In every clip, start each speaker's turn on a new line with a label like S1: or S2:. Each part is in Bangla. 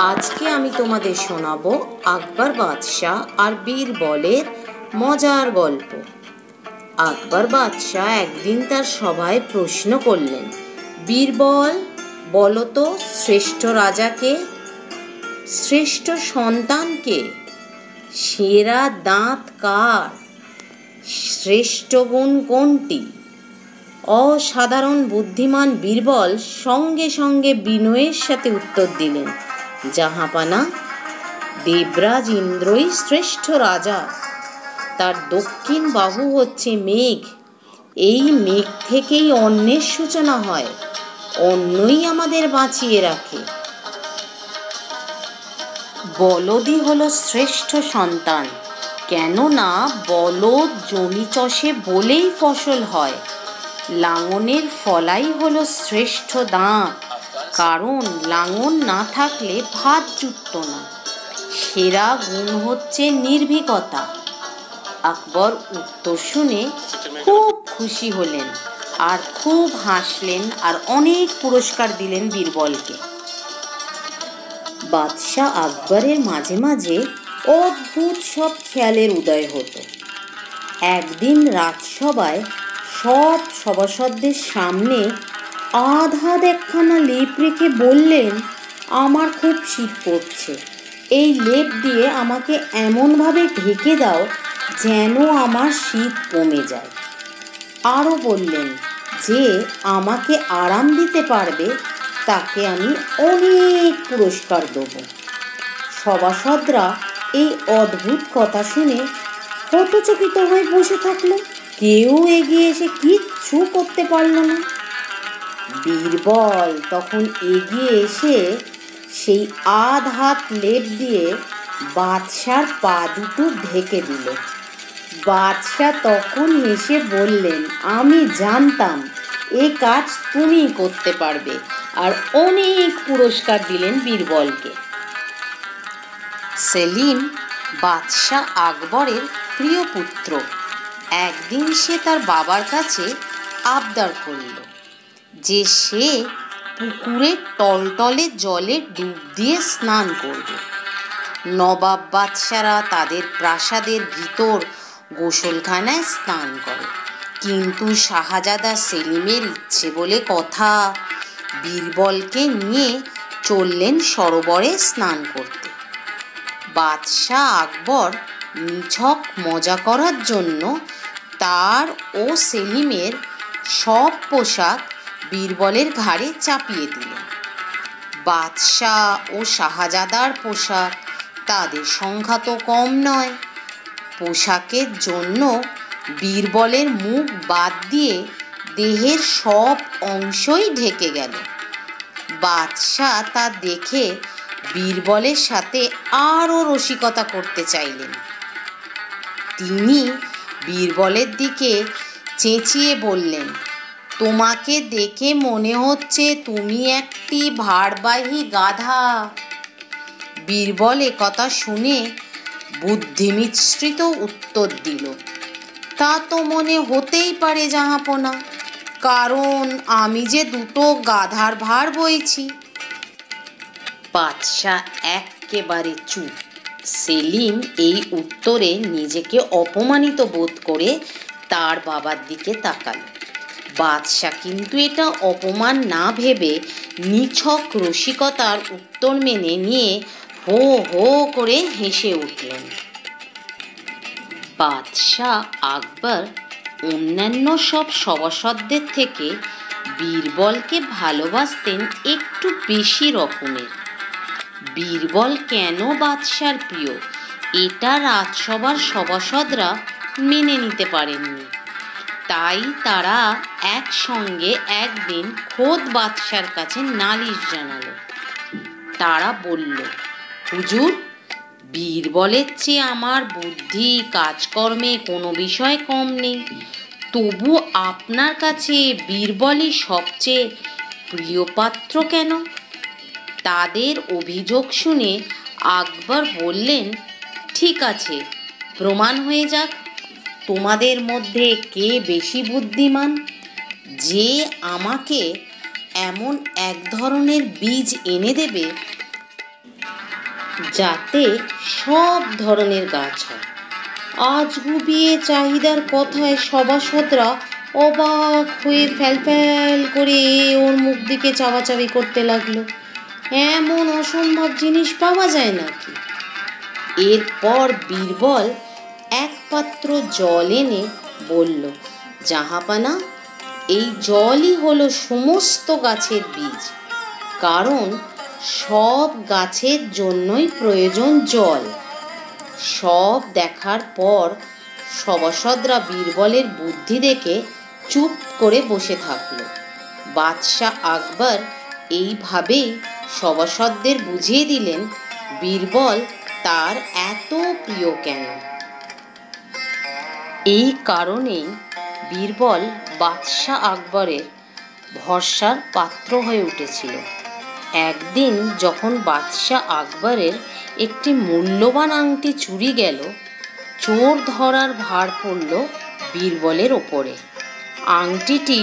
S1: আজকে আমি তোমাদের শোনাবো আকবর বাদশাহ আর বীরবলের মজার গল্প। আকবর বাদশাহ একদিন তার সভায় প্রশ্ন করলেন, বীরবল, বলো তো শ্রেষ্ঠ রাজাকে, শ্রেষ্ঠ সন্তানকে, সেরা দাঁত কার, শ্রেষ্ঠ গুণ কোনটি? অসাধারণ বুদ্ধিমান বীরবল সঙ্গে সঙ্গে বিনয়ের সাথে উত্তর দিলেন, জাহাপানা, দেবরাজ ইন্দ্রই শ্রেষ্ঠ রাজা। তার দক্ষিণ বাহু হচ্ছে মেঘ। এই মেঘ থেকেই অন্নের সূচনা হয়, অন্নই আমাদের বাঁচিয়ে রাখে। বলদই হলো শ্রেষ্ঠ সন্তান, কেননা বলদ জমি চষে বলেই ফসল হয়। লাঙলের ফলাই হলো শ্রেষ্ঠ দাঁত, কারণ লাঙল না থাকলে ভাত জুটত না। সেরা গুণ হচ্ছে নির্ভীকতা। আকবর উত্তর শুনে খুব খুশি হলেন আর খুব হাসলেন আর অনেক পুরস্কার দিলেন বীরবলকে। বাদশাহ আকবরের মাঝে মাঝে অদ্ভুত সব খেয়ালের উদয় হতো। একদিন রাজসভায় সব সভাসদদের সামনে আধা একখানা লেপ রেখে বললেন, আমার খুব শীত করছে, এই লেপ দিয়ে আমাকে এমনভাবে ঢেকে দাও যেন আমার শীত কমে যায়। আরও বললেন, যে আমাকে আরাম দিতে পারবে তাকে আমি অনেক পুরস্কার দেব। সভাসদরা এই অদ্ভুত কথা শুনে হতচকিত হয়ে বসে থাকলো, কেউ এগিয়ে এসে কিচ্ছু করতে পারল না। বীরবল তখন এগিয়ে এসে সেই আধ হাত লেপ দিয়ে বাদশার পা দুটো ঢেকে দিল। বাদশাহ তখন হেসে বললেন, আমি জানতাম এ কাজ তুমি করতে পারবে, আর অনেক পুরস্কার দিলেন বীরবলকে। সেলিম বাদশাহ আকবরের প্রিয় পুত্র। একদিন সে তার বাবার কাছে আবদার করল যে সে পুকুরে টলটলে জলে ডুব দিয়ে স্নান করবে। নবাব বাদশারা তাদের প্রাসাদের ভিতর গোসলখানায় স্নান করে, কিন্তু শাহজাদা সেলিমের ইচ্ছে বলে কথা, বীরবলকে নিয়ে চললেন সরোবরে স্নান করতে। বাদশাহ আকবর নিছক মজা করার জন্য তার ও সেলিমের সব পোশাক বীরবলের ঘাড়ে চাপিয়ে দিলেন। বাদশাহ ও শাহজাদার পোশাক, তাদের সংখ্যা তো কম নয়। পোশাকের জন্য বীরবলের মুখ বাদ দিয়ে দেহের সব অংশই ঢেকে গেল। বাদশাহ তা দেখে বীরবলের সাথে আরও রসিকতা করতে চাইলেন। তিনি বীরবলের দিকে চেঁচিয়ে বললেন, তোমাকে দেখে মনে হচ্ছে তুমি একটি ভারবাহী গাধা। বীরবল কথা শুনে বুদ্ধিমিশ্রিত উত্তর দিল, তা তো মনে হতেই পারে জাহাপনা, কারণ আমি যে দুটো গাধার ভার বইছি। বাদশাহ একেবারে চুপ। সেলিম এই উত্তরে নিজেকে অপমানিত বোধ করে তার বাবার দিকে তাকালো। বাদশাহ কিন্তু এটা অপমান না ভেবে নিছক রসিকতার উত্তর মেনে নিয়ে হো হো করে হেসে উঠলেন। বাদশাহ আকবর অন্যান্য সব সভাসদদের থেকে বীরবলকে ভালোবাসতেন একটু বেশি রকমের। বীরবল কেন বাদশার প্রিয়, এটা রাজসভার সভাসদরা মেনে নিতে পারেননি। তাই তারা একসঙ্গে একদিন খোদ বাদশার কাছে নালিশ জানালো। তারা বলল, হুজুর, বীরবলের চেয়ে আমার বুদ্ধি কাজকর্মে কোনো বিষয় কম নেই, তবু আপনার কাছে বীরবলই সবচেয়ে প্রিয় পাত্র কেন? তাদের অভিযোগ শুনে আকবর বললেন, ঠিক আছে, প্রমাণ হয়ে যাক তোমাদের মধ্যে কে বেশি বুদ্ধিমান। যে আমাকে এমন এক ধরনের বীজ এনে দেবে যাতে সব ধরনের গাছ হয়। আজগুবিয়ে চাহিদার কথায় সভাসদরা অবাক হয়ে ফ্যালফ্যাল করে ওর মুখ দিকে চাওয়াচাবি করতে লাগলো। এমন অসম্ভব জিনিস পাওয়া যায় নাকি? এরপর বীরবল এক পাত্র জল এনে বলল, জাহাপানা, এই জলই হলো সমস্ত গাছের বীজ, কারণ সব গাছের জন্যই প্রয়োজন জল। সব দেখার পর সভাসদরা বীরবলের বুদ্ধি দেখে চুপ করে বসে থাকলো। বাদশাহ আকবর এইভাবেই সভাসদদের বুঝিয়ে দিলেন বীরবল তার এত প্রিয় কেন। এই কারণেই বীরবল বাদশাহ আকবরের ভরসার পাত্র হয়ে উঠেছিল। একদিন যখন বাদশাহ আকবরের একটি মূল্যবান আংটি চুরি গেল, চোর ধরার ভার পড়ল বীরবলের ওপরে। আংটিটি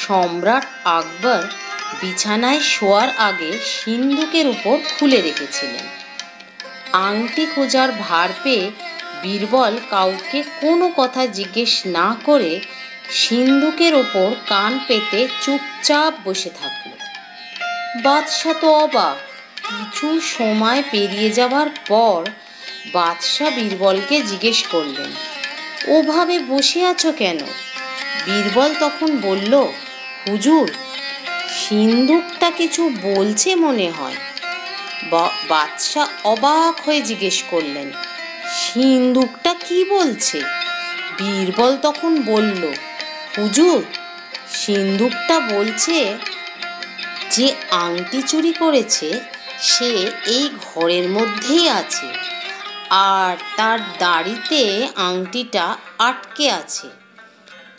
S1: সম্রাট আকবর বিছানায় শোয়ার আগে সিন্দুকের উপর খুলে রেখেছিলেন। আংটি খোঁজার ভার পেয়ে বীরবল কাউকে কোনো কথা জিজ্ঞেস না করে সিন্দুকের ওপর কান পেতে চুপচাপ বসে থাকল। বাদশাহ তো অবাক। কিছু সময় পেরিয়ে যাবার পর বাদশাহ বীরবলকে জিজ্ঞেস করলেন, ওভাবে বসে আছো কেন? বীরবল তখন বলল, হুজুর, সিন্দুকটা কিছু বলছে মনে হয়। বাদশাহ অবাক হয়ে জিজ্ঞেস করলেন, সিন্দুকটা কি বলছে? বীরবল তখন বলল, হুজুর, সিন্দুকটা বলছে যে আংটি চুরি করেছে সে এই ঘরের মধ্যেই আছে, আর তার দাড়িতে আংটিটা আটকে আছে।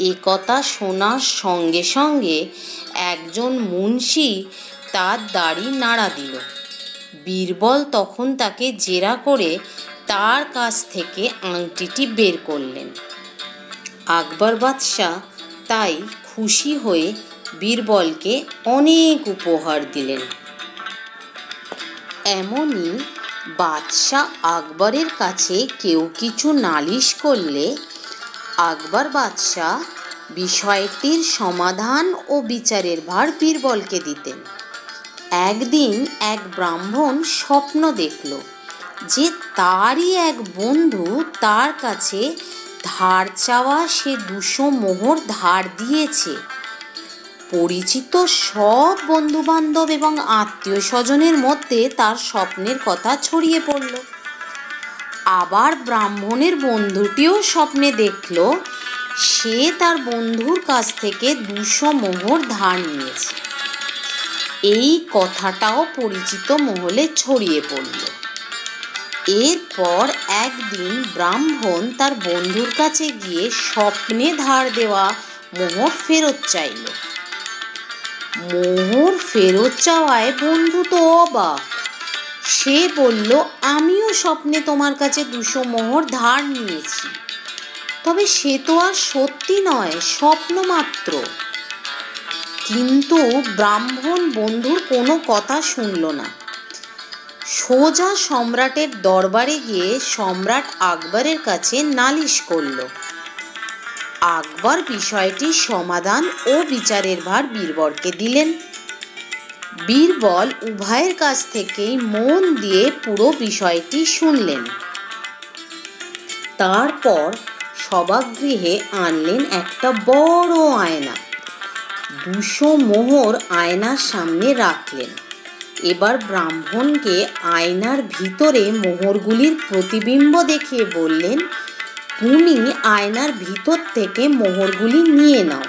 S1: এ কথা শোনার সঙ্গে সঙ্গে একজন মুন্সি তার দাড়ি নাড়া দিল। বীরবল তখন তাকে জেরা করে তার কাছ থেকে আংটিটি বের করলেন। আকবর বাদশাহ তাই খুশি হয়ে বীরবলকে অনেক উপহার দিলেন। এমনই বাদশাহ আকবরের কাছে কেউ কিছু নালিশ করলে আকবর বাদশাহ বিষয়টির সমাধান ও বিচারের ভার বীরবলকে দিতেন। একদিন এক ব্রাহ্মণ স্বপ্ন দেখল যে তারই এক বন্ধু তার কাছে ধার চাওয়া সে 200 মোহর ধার দিয়েছে। পরিচিত সব বন্ধুবান্ধব এবং আত্মীয় স্বজনের মধ্যে তার স্বপ্নের কথা ছড়িয়ে পড়ল। আবার ব্রাহ্মণের বন্ধুটিও স্বপ্নে দেখল সে তার বন্ধুর কাছ থেকে 200 মোহর ধার নিয়েছে। এই কথাটাও পরিচিত মহলে ছড়িয়ে পড়ল। এরপর একদিন ব্রাহ্মণ তার বন্ধুর কাছে গিয়ে স্বপ্নে ধার দেওয়া মোহর ফেরত চাইল। মোহর ফেরত চাওয়ায় বন্ধু তো অবাক। সে বলল, আমিও স্বপ্নে তোমার কাছে 200 মোহর ধার নিয়েছি, তবে সে তো আর সত্যি নয়, স্বপ্ন মাত্র। কিন্তু ব্রাহ্মণ বন্ধুর কোনো কথা শুনল না। সোজা সম্রাটের দরবারে গিয়ে সম্রাট আকবরের কাছে নালিশ করল। আকবর বিষয়টির সমাধান ও বিচারের ভার বীরবলকে দিলেন। বীরবল উভয়ের কাছ থেকেই মন দিয়ে পুরো বিষয়টি শুনলেন। তারপর সভাগৃহে আনলেন একটা বড় আয়না। 200 মোহর আয়নার সামনে রাখলেন। এবার ব্রাহ্মণকে আয়নার ভিতরে মোহরগুলির প্রতিবিম্ব দেখিয়ে বললেন, তুমি আয়নার ভিতর থেকে মোহরগুলি নিয়ে নাও।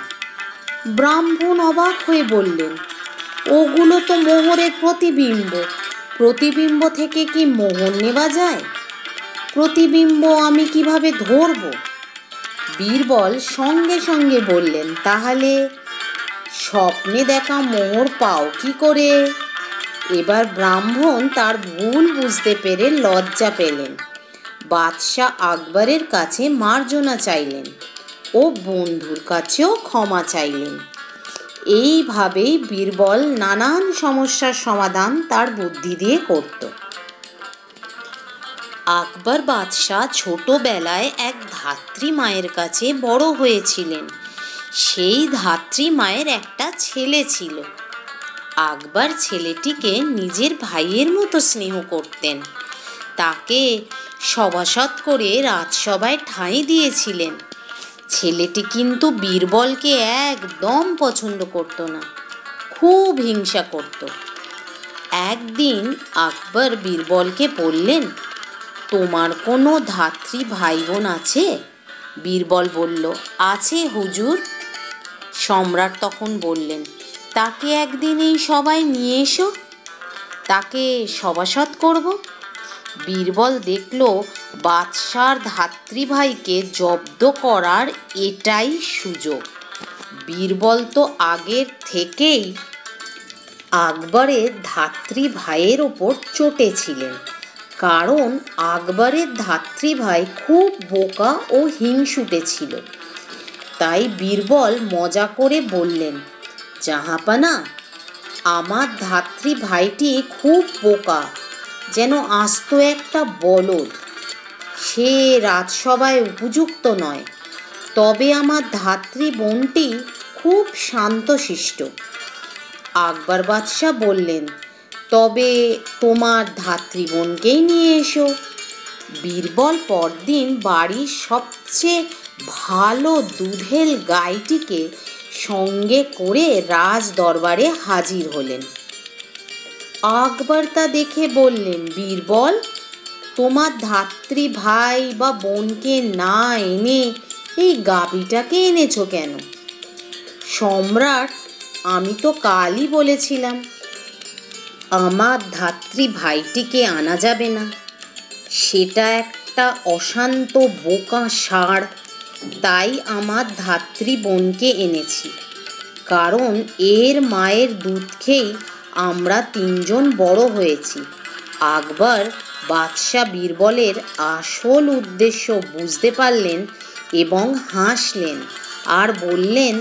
S1: ব্রাহ্মণ অবাক হয়ে বললেন, ওগুলো তো মোহরের প্রতিবিম্ব, প্রতিবিম্ব থেকে কি মোহর নেওয়া যায়? প্রতিবিম্ব আমি কিভাবে ধরব? বীরবল সঙ্গে সঙ্গে বললেন, তাহলে স্বপ্নে দেখা মোহর পাও কি করে? এবার ব্রাহ্মণ তার ভুল বুঝতে পেরে লজ্জা পেলেন। বাদশাহ আকবরের কাছে মার্জনা চাইলেন ও বন্ধুর কাছেও ক্ষমা চাইলেন। এইভাবেই বীরবল নানান সমস্যার সমাধান তার বুদ্ধি দিয়ে করত। আকবর বাদশাহ ছোটবেলায় এক ধাত্রী মায়ের কাছে বড় হয়েছিলেন। সেই ধাত্রী মায়ের একটা ছেলে ছিল। আকবর ছেলেটিকে নিজের ভাইয়ের মতো স্নেহ করতেন। তাকে সভাসদ করে রাজসভায় ঠাঁই দিয়েছিলেন। ছেলেটি কিন্তু বীরবলকে একদম পছন্দ করত না, খুব হিংসা করত। একদিন আকবর বীরবলকে বললেন, তোমার কোনো ধাত্রী ভাই বোন আছে? বীরবল বলল, আছে হুজুর। সম্রাট তখন বললেন, তাকে একদিন এই সভায় নিয়ে এসো, তাকে সভাসদ করব। বীরবল দেখল বাদশার ধাত্রীভাইকে জব্দ করার এটাই সুযোগ। বীরবল তো আগের থেকেই আকবরের ধাত্রীভাইয়ের ওপর চটেছিলেন, কারণ আকবরের ধাত্রীভাই খুব বোকা ও হিংসুটে ছিল। তাই বীরবল মজা করে বললেন, জাহাপানা, আমার ধাত্রীভাইটি খুব বোকা, যেন আস্ত একটা বলদ। সে রাজসভায় উপযুক্ত নয়। তবে আমার ধাত্রী বোনটি খুব শান্তশিষ্ট। আকবর বাদশাহ বললেন, তবে তোমার ধাত্রী বোনকেই নিয়ে এসো। বীরবল পরদিন বাড়ির সবচেয়ে ভালো দুধেল গাইটিকে সঙ্গে করে রাজ দরবারে হাজির হলেন। আকবর তা দেখে বললেন, বীরবল, তোমার ধাত্রী ভাই বা বোনকে না এনে এই গাভীটাকে এনেছো কেন? সম্রাট, আমি তো কালই বলেছিলাম আমার ধাত্রী ভাইটিকে আনা যাবে না। সেটা একটা অশান্ত বোকা ষাঁড়। তাই আমার ধাত্রী বোনকে এনেছি, কারণ এর মায়ের দুধ খেয়েই আমরা তিনজন বড় হয়েছি। আকবর বাদশাহ বীরবলের আসল উদ্দেশ্য বুঝতে পারলেন এবং হাসলেন আর বললেন,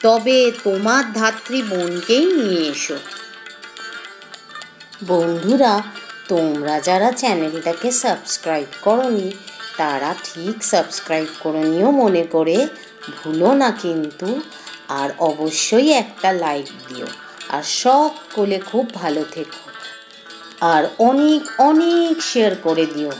S1: তবে তোমার ধাত্রী বোনকেই নিয়ে এসো। বন্ধুরা, তোমরা যারা চ্যানেলটাকে সাবস্ক্রাইব করোনি তারা ঠিক সাবস্ক্রাইব করে নিও মনে করে, ভুলো না কিন্তু। আর অবশ্যই একটা লাইক দিও। আর সকলে খুব ভালো থেকো আর অনেক অনেক শেয়ার করে দিও।